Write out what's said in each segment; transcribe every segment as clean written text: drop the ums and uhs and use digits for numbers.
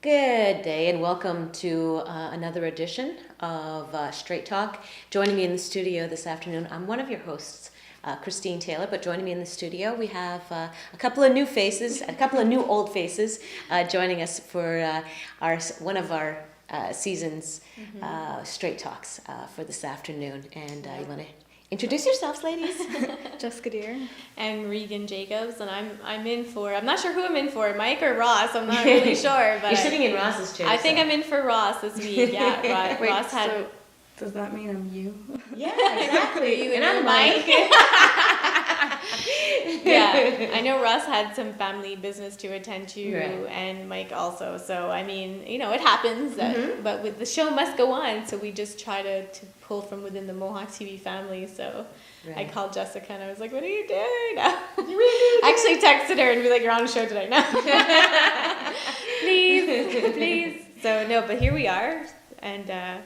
Good day and welcome to another edition of Straight Talk. Joining me in the studio this afternoon, I'm one of your hosts, Christine Taylor, but joining me in the studio we have a couple of new faces, a couple of new old faces joining us for one of our season's Straight Talks for this afternoon. And you want to introduce yourselves, ladies? Jessica Deere. And Regan Jacobs, and I'm not sure who I'm in for, Mike or Ross, I'm not really sure. But You're sitting in Ross's chair. I think I'm in for Ross this week, yeah. Wait, Ross had... so does that mean I'm you? Yeah, exactly. You and I'm Mike. Yeah, I know Ross had some family business to attend to, right. And Mike also. So, I mean, it happens, but the show must go on, so we just try to pull from within the Mohawk TV family, so... Right. I called Jessica and I was like, what are you doing? I actually texted her and be like, you're on the show tonight. No. Please. So, no, but here we are. And,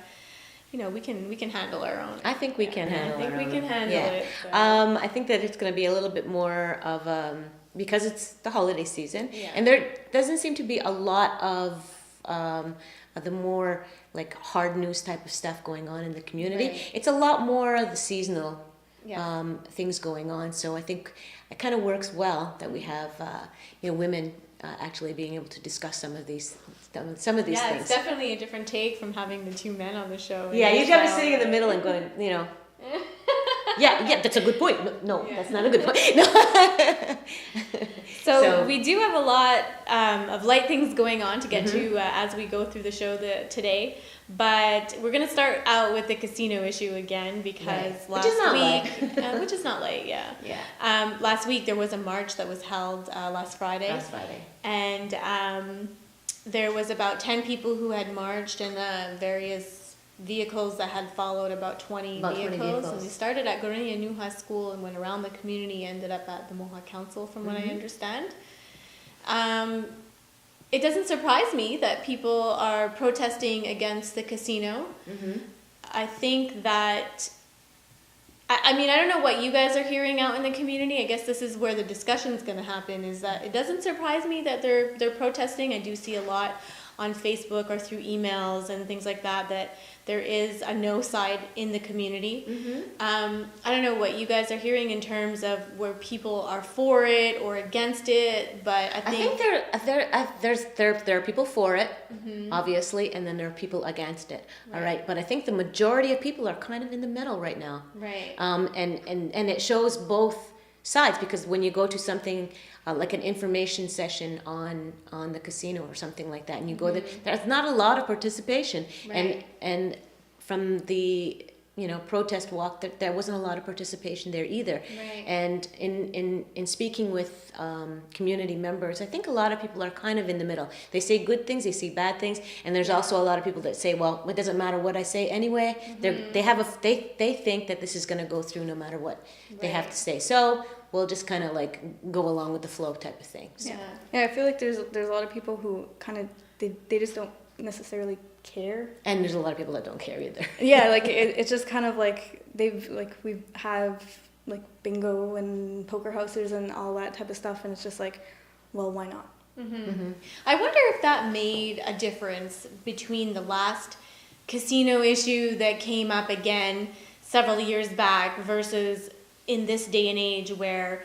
we can handle our own. I think we can handle it. So. I think that it's going to be a little bit more of, because it's the holiday season. Yeah. And there doesn't seem to be a lot of the more like hard news type of stuff going on in the community. Right. It's a lot more of the seasonal things going on. So I think it kind of works well that we have women actually being able to discuss some of these things. Yeah, it's definitely a different take from having the two men on the show. Yeah, you have us sitting in the middle and going, yeah, that's a good point. No, that's not a good point. No. So we do have a lot of light things going on to get to as we go through the show today. But we're going to start out with the casino issue again because last week... which is not light, yeah. Last week there was a march that was held last Friday. And there was about 10 people who had marched and various vehicles that had followed, about 20 vehicles. And we started at Gorania New High School and went around the community, ended up at the Mohawk Council from what I understand. It doesn't surprise me that people are protesting against the casino. I think that, I don't know what you guys are hearing out in the community. I guess this is where the discussion is going to happen, is that it doesn't surprise me that they're protesting. I do see a lot on Facebook or through emails and things like that there is a no side in the community. I don't know what you guys are hearing in terms of where people are for it or against it, but I think there are people for it, obviously, and then there are people against it. All right, but I think the majority of people are kind of in the middle right now. Right. And it shows both sides, because when you go to something like an information session on the casino or something like that, and you go there, there's not a lot of participation. Right. And from the protest walk, there wasn't a lot of participation there either. Right. And in speaking with community members, I think a lot of people are kind of in the middle. They say good things, they say bad things, and there's also a lot of people that say, well, it doesn't matter what I say anyway. They think that this is going to go through no matter what they have to say. So we'll just kind of like go along with the flow type of thing. So. Yeah, I feel like there's a lot of people who kind of they just don't necessarily care, and there's a lot of people that don't care either. Yeah, like it's just kind of like we have like bingo and poker houses and all that type of stuff, and it's just like, well, why not? I wonder if that made a difference between the last casino issue that came up again several years back versus in this day and age where,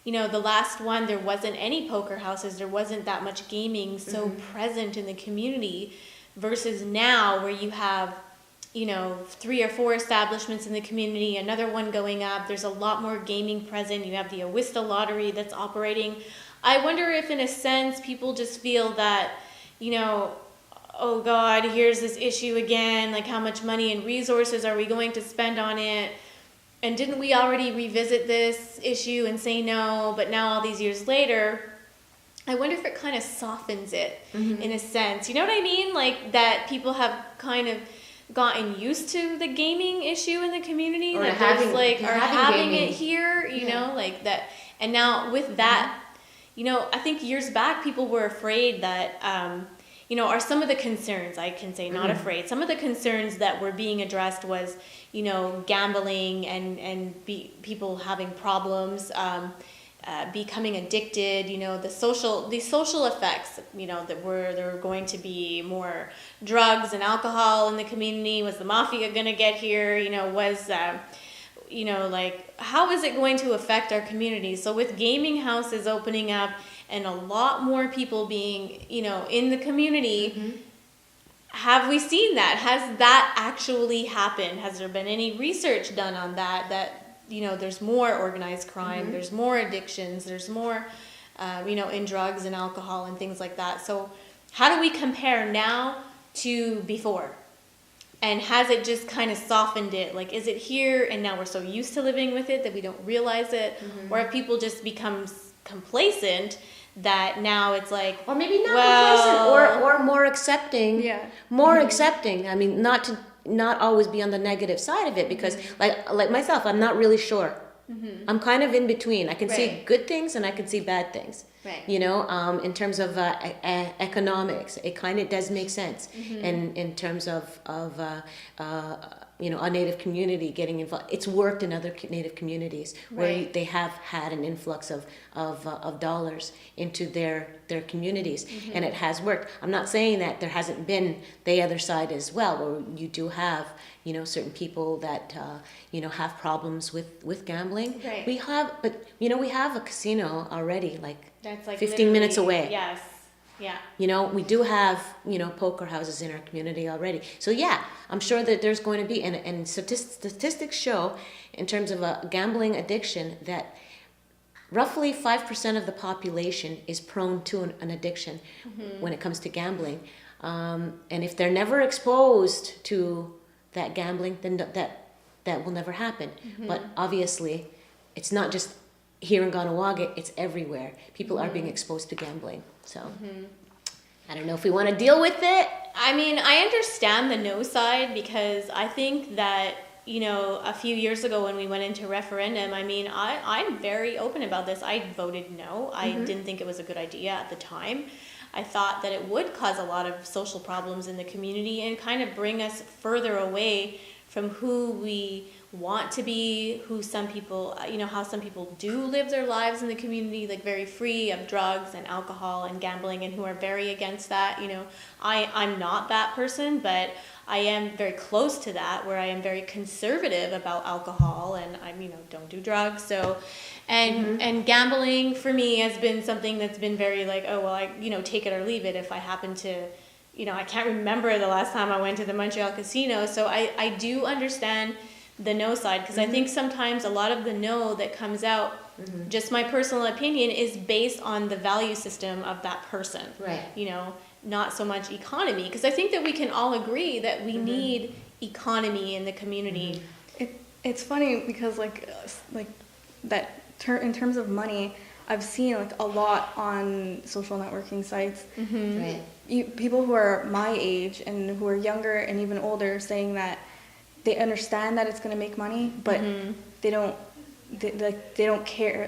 the last one, there wasn't any poker houses, there wasn't that much gaming so present in the community, versus now where you have, 3 or 4 establishments in the community, another one going up, there's a lot more gaming present, you have the Awista lottery that's operating. I wonder if in a sense people just feel that, oh God, here's this issue again, like how much money and resources are we going to spend on it? And didn't we already revisit this issue and say no, but now all these years later, I wonder if it kind of softens it in a sense. You know what I mean? Like that people have kind of gotten used to the gaming issue in the community, or that having it here, you know, like that. And now with that, I think years back people were afraid that, are some of the concerns, I can say not afraid, some of the concerns that were being addressed was, gambling and people having problems, becoming addicted, the social effects, that there were going to be more drugs and alcohol in the community. Was the mafia going to get here? Like, how is it going to affect our community? So with gaming houses opening up and a lot more people being, in the community, have we seen that? Has that actually happened? Has there been any research done on that, there's more organized crime, there's more addictions, there's more, in drugs and alcohol and things like that. So how do we compare now to before? And has it just kind of softened it? Like, is it here and now we're so used to living with it that we don't realize it? Or have people just become complacent that now it's like, or maybe not complacent, or more accepting. Yeah. More accepting. I mean, not always be on the negative side of it, because like myself, I'm not really sure. I'm kind of in between. I can see good things and I can see bad things. Right. In terms of economics, it kind of does make sense. And in terms of a Native community getting involved, it's worked in other Native communities where they have had an influx of dollars into their communities, and it has worked. I'm not saying that there hasn't been the other side as well, where you do have certain people that have problems with gambling. Right. We have a casino already, that's like 15 minutes away. Yes. Yeah. We do have, poker houses in our community already. So yeah, I'm sure that there's going to be, and statistics show in terms of a gambling addiction that roughly 5% of the population is prone to an addiction when it comes to gambling. And if they're never exposed to that gambling, then that will never happen. But obviously, it's not just here in Kahnawake, it's everywhere. People are being exposed to gambling. So I don't know if we want to deal with it. I mean, I understand the no side, because I think that, a few years ago when we went into referendum, I mean, I'm very open about this. I voted no. I didn't think it was a good idea at the time. I thought that it would cause a lot of social problems in the community and kind of bring us further away from who we want to be, who some people, how some people do live their lives in the community, like very free of drugs and alcohol and gambling, and who are very against that. I'm not that person, but I am very close to that, where I am very conservative about alcohol, and don't do drugs. So, and gambling for me has been something that's been very like, oh, well, I, take it or leave it. If I happen to, I can't remember the last time I went to the Montreal casino. So I do understand the no side, because I think sometimes a lot of the no that comes out, just my personal opinion, is based on the value system of that person. Right. Not so much economy, because I think that we can all agree that we need economy in the community. It's funny because like in terms of money, I've seen a lot on social networking sites. Right. People who are my age and who are younger and even older saying that they understand that it's going to make money, but they don't care.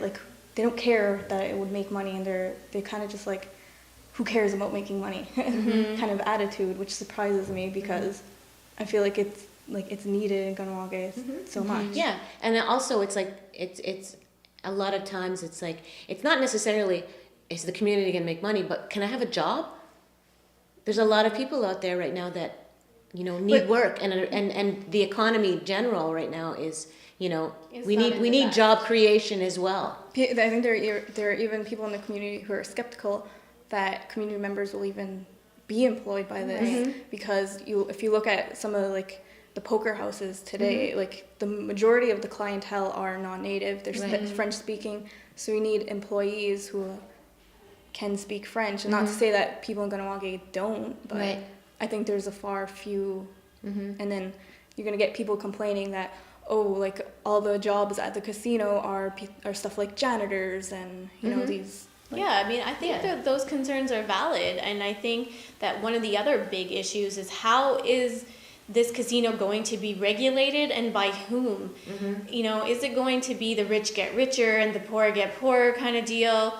They don't care that it would make money, and they kind of just like, who cares about making money kind of attitude, which surprises me, because I feel like it's needed in Kahnawake so much. Yeah, and also it's like it's a lot of times it's like, it's not necessarily is the community gonna make money, but can I have a job? There's a lot of people out there right now that need work, and the economy in general right now is we need job creation as well. I think there are even people in the community who are skeptical that community members will even be employed by this, because if you look at some of the poker houses today, the majority of the clientele are non-native. They're French speaking, so we need employees who can speak French. And not to say that people in Kahnawake don't, but I think there's a far few. And then you're gonna get people complaining that, all the jobs at the casino are stuff like janitors and these. Yeah, I mean, I think that those concerns are valid, and I think that one of the other big issues is, how is this casino going to be regulated, and by whom? Is it going to be the rich get richer and the poor get poorer kind of deal?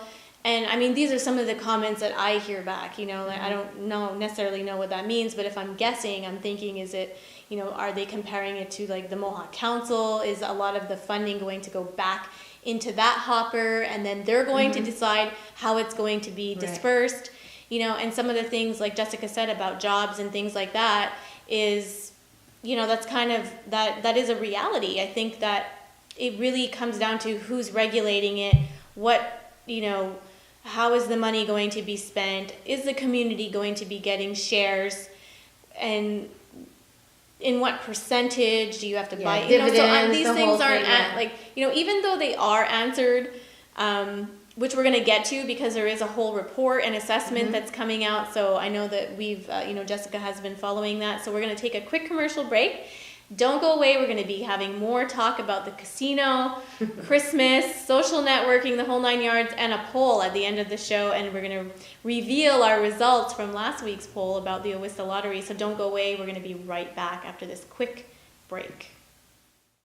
And I mean, these are some of the comments that I hear back. I don't necessarily know what that means, but if I'm guessing, I'm thinking, is it are they comparing it to like the Mohawk Council? Is a lot of the funding going to go back into that hopper, and then they're going to decide how it's going to be dispersed? And some of the things like Jessica said about jobs and things like that is, that's kind of, that is a reality. I think that it really comes down to who's regulating it, how is the money going to be spent? Is the community going to be getting shares? And in what percentage do you have to buy? Dividends, these the things whole aren't thing, even though they are answered, which we're going to get to because there is a whole report and assessment that's coming out. So I know that we've, Jessica has been following that. So we're going to take a quick commercial break. Don't go away. We're going to be having more talk about the casino, Christmas, social networking, the whole 9 yards, and a poll at the end of the show. And we're going to reveal our results from last week's poll about the Owista Lottery. So don't go away. We're going to be right back after this quick break.